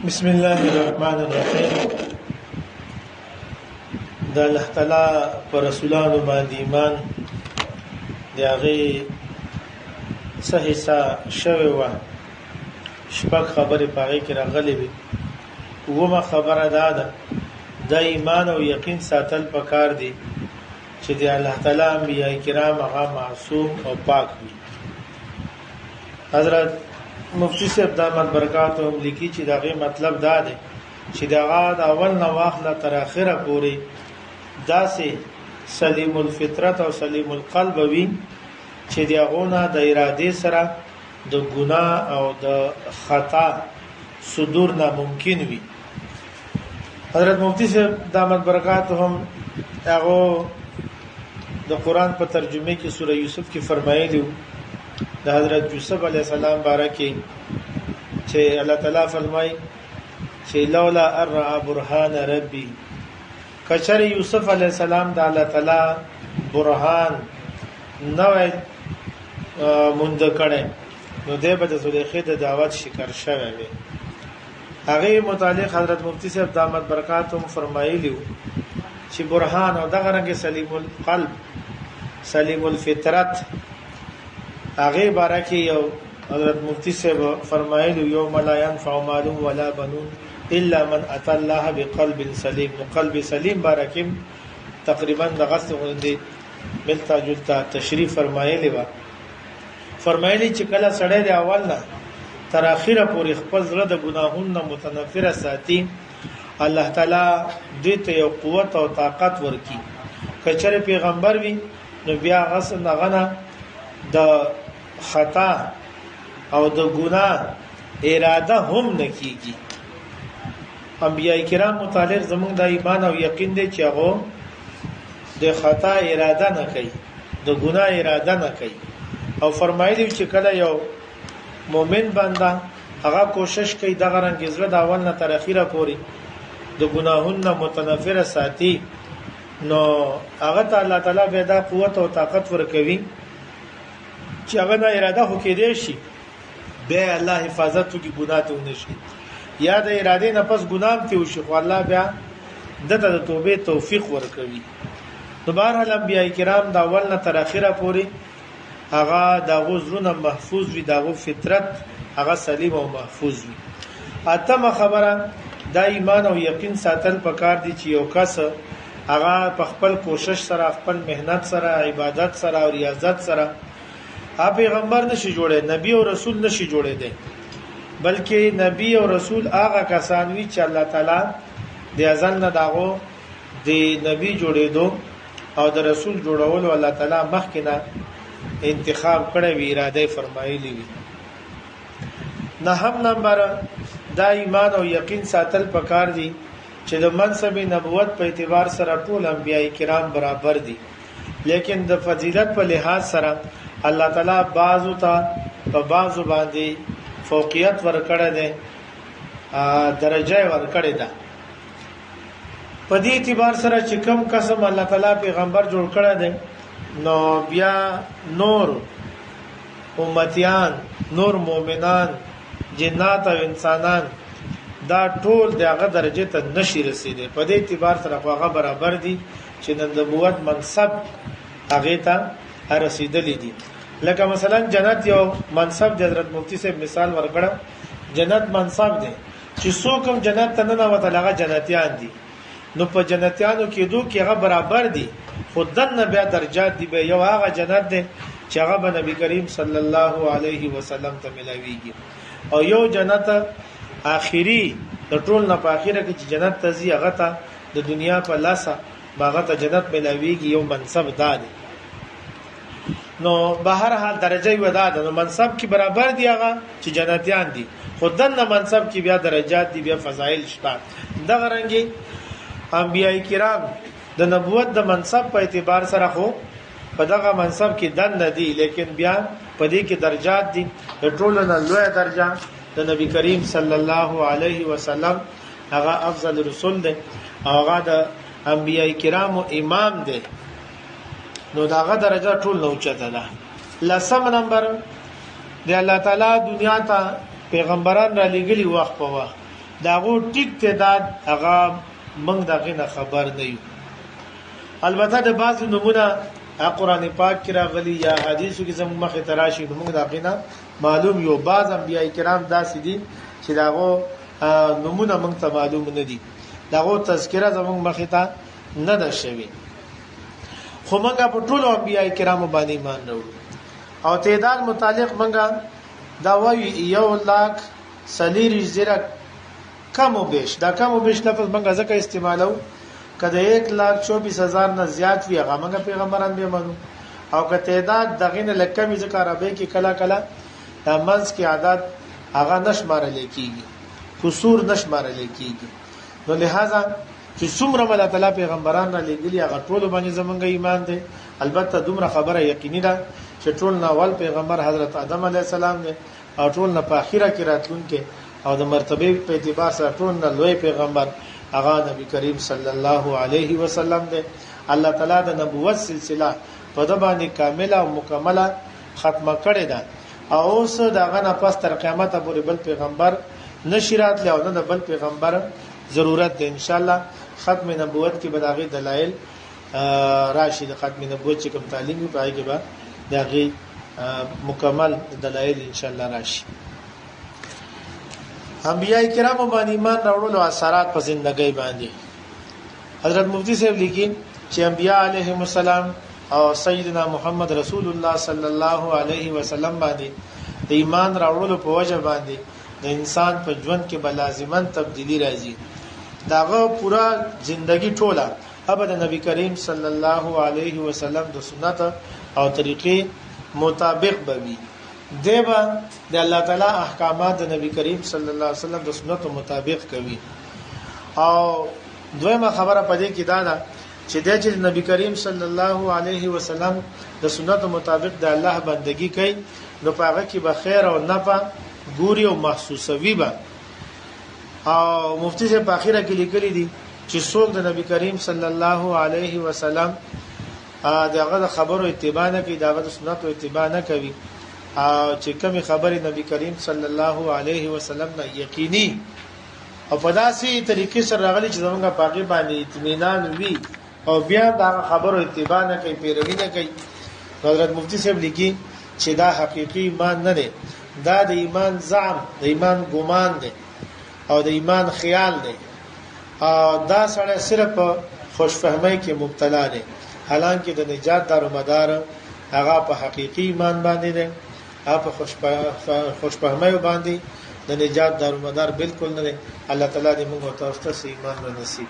بسم الله الرحمن الرحیم. د الله تعالی پر رسولانو باندې ایمان دی هغه صحیح شوی و. شپږ خبرې پاره کې راغلي وي. ومه خبره ده د ایمان او یقین ساتل پکار دي چې د الله تعالی انبیاء کرام هغه معصوم او پاک وي. حضرت مفتی صاحب دامت برکاتهم لیکي چې داغه مطلب دا دی چې داغه د اول نه واخله تر اخره پورې داسې سلیم الفطرت او سلیم القلب وي چې داغونه د اراده سره د ګناه او د خطا صدور ناممکن وي. حضرت مفتی صاحب دامت برکاتهم هغه د قران په ترجمه کې سوره یوسف کې فرمایلی د حضرت یوسف علی السلام بارکه چې الله تعالی فرمای چې لولا ارى برهان ربي کچره یوسف علی السلام د الله تعالی برهان نوې مونږ کړه نو دې به د زلیخې د دعوت شکر شوه وي. هغه متعلق حضرت مفتی صاحب دامت برکاتهم فرمایلی چې برهان او دغه رنګ سلیم القلب سلیم الفطرت هغه بارکه یو حضرت مفتی صاحب فرمایلی یوم لا ينفع مال ولا بنون الا من اتى الله بقلب سلیم. قلب سلیم بارکه تقریبا دغه څنګه ملتا جلتا تشریف فرمایلی و. فرمایلی چې کله سړی د اول نه تر اخره پورې خپل زړه د ګناهونو متنفره ساتي الله تعالی دې ته یو قوت او طاقت ورکي. کچره پیغمبر وي نو بیا غسل نغنه د خطا او د ګناه اراده هم نکېږي. انبیاء کرام متعلق زمونږ د ایمان او یقین دي چې هغه د خطا اراده نه کوي د ګناه اراده نه کوي. او فرمایلی چې کله یو مؤمن بنده هغه کوشش کوي دغه رنګ زړه د اول نه تر اخره پورې د ګناهونو متنفره ساتي نو هغه ته الله تعالی به دا قوت او طاقت ورکوي چې هغه نه اراده وکړي دي شي به الله حفاظت کوي ګناه ته ونشي یا د اراده نه پس ګناه ته وشي خو الله بیا دته د توبې توفیق ورکوي. دوباره انبیاء کرام د اول نه تر اخره پورې هغه د غوزرونه محفوظ وي دغه فطرت هغه سلیم او محفوظ وي. اتمه خبره د ایمان او یقین ساتل پکار دي چې یو کس هغه په خپل کوشش سره خپل مهنت سره عبادت سره او ریاضت سره پیغمبر نشي جوړه نبی او رسول نشي جوړه دي بلکې نبی او رسول هغه کسان وي چې الله تعالی د ازل نه داغو د نبی جوړېدو او د رسول جوړولو الله تعالی مخکنه انتخاب کړی وی اراده فرمایلی وی. نه هم نمبر دا ایمان او یقین ساتل پکار دي چې د منصب نبوت په اعتبار سره ټول انبیای کرام برابر دي لیکن د فضیلت په لحاظ سره الله تعالی بعضو ته په بعضو باندې فوقیت ورکړه ده درجه ورکړه ده. په دې اعتبار سره چې کم قسم الله تعالی پیغمبر جوړ کړه ده نو بیا نور امتیان نور مؤمنان جنات او انسانان دا ټول دغه درجه ته نشي رسیدي. په دې اعتبار سره هغه برابر دي چې د نبوت منصب هغه ته رسیدلی دي. لکه مثلا جنت یو منصب د حضرت مفتی صاحب مثال ورکړه. جنت منصب دی چې څوک هم جنت ته نه وته لغه جنتیان دي نو په جنتیانو کې دوه کې هغه برابر دي خودن بیا درجات دی به یو هغه جنت دی چې هغه به نبی کریم صلی الله علیه وسلم ته ملاویږي او یو جنت آخری د ټول نه په اخره کې چې جنت ته زی هغه ته د دنیا په لاسه باغه ته جنت ملاویږي یو منصب دادي. نو بهر حال درجه یو داده نو منصب کې برابر دی هغه چې جنتیان دي خودن منصب کې بیا درجات دي بیا فضایل شته. دغه رنګي انبیاء کرام د نبوت د منصب په اعتبار سره خو په دغه منصب کې دن نه دي لیکن بیا په دې کې درجات دي. د ټولو نه لوی درجه د نبی کریم صلی الله علیه وسلم هغه افضل رسول دی هغه د انبیاء کرامو امام دی نو داغه درجه ټول نو چته ده. لسم نمبر دی الله تعالی دنیا ته پیغمبران را لګلی وخت په وخت داغو ټیک تعداد هغه موږ دغه نه خبر نه یو. البته د بعض نمونه قرآن پاک کې راغلي یا حدیثو کې زموږ مخه تراشي موږ دغه نه معلوم یو. بعض انبیای کرام داسې دي چې داغو نمونه موږ ته معلوم نه دي، داغو تذکرہ زموږ مخه ته نه ده شوی. خو موږ په ټولو انبیای کرامو باندې ایمان لرو او تعداد متعلق موږ دا وایو 1,40,000 کم او بیش. دا کم او بیش لفظ موږ ځکه استعمالو کله 1,24,000 نه زیات وي هغه موږ پیغمبران به منو، او که تعداد دغه نه لکمي ذکر عربی کې کلا کلا د منځ کې عدد هغه نشمارل کیږي، قصور نشمارل کیږي. نو لہذا چې څومره الله تعالی پیغمبران را لګلی هغه ټول باندې زمونږ ایمان دی. البته دومره خبره یقیني ده چې ټول نه اول پیغمبر حضرت آدم علی السلام دی او ټول نه په اخیره کې راتلونکي او د مرتبه په اعتبار سره ټول نه لوی پیغمبر هغه نبی کریم صلی الله علیه وسلم دی. الله تعالی د نبوت سلسله په د باندې کامله او مکمله ختمه کړې ده او اوس دغه نه پس تر قیامت پورې بل پیغمبر نشرات له او نه بل پیغمبر ضرورت ده. ان شاء الله ختم نبوت کې بداغي دلایل راشد ختم نبوت چې کوم تعلیم پای کې به دغه مکمل دلایل ان شاء الله راشي. انبیاء کرام باندې ایمان راوړلو اثرات په ژوندۍ باندې حضرت مفتی صاحب لیکي چې انبیاء علیهم السلام او سیدنا محمد رسول الله صلی الله علیه وسلم باندې د ایمان راوړلو په وجه باندې د انسان په ژوند کې به لازمان تبدیلی راځي. داغه پورا ژوندۍ ټوله ابد نبی کریم صلی الله علیه وسلم د سنت او طریقې مطابق بوي. دیبا د الله تعالی احکامات د نبی کریم صلی الله علیه وسلم د سنت مطابق کوي. او دویمه خبره پدې کې دا ده چې د نبی کریم صلی الله علیه وسلم د سنت مطابق د الله بندگی کوي نو پاغه کې به خیر او نفع ګوري او محسوسوي به. او مفتی سے په اخره کې لیکلي دي چې څوک د نبی کریم صلی الله علیه وسلم دغه خبرو اتباع نه کوي، دغه سنت او اتباع نه کوي او چې کومه خبره نبی کریم صلی الله علیه وسلم نه یقیني او په داسې طریقې سره راغلي چې زمونږ پاګې باندې اطمینان وي او بیا دا خبرو اتباع نه کوي، پیروي نه کوي. حضرت مفتی صاحب لیکي چې دا حقيقي ایمان نه دی، دا د ایمان زعم، د ایمان ګمان دی او د ایمان خیال دی. او دا سره صرف خوش فهمۍ کې مبتلا دی، حالانکه د نجات دارومدار هغه په حقيقي ایمان باندې دی، هغه په خوش فهمۍ باندې د نجات دارومدار بالکل نه دی. الله تعالی دې موږ ته واستو ایمان نصیب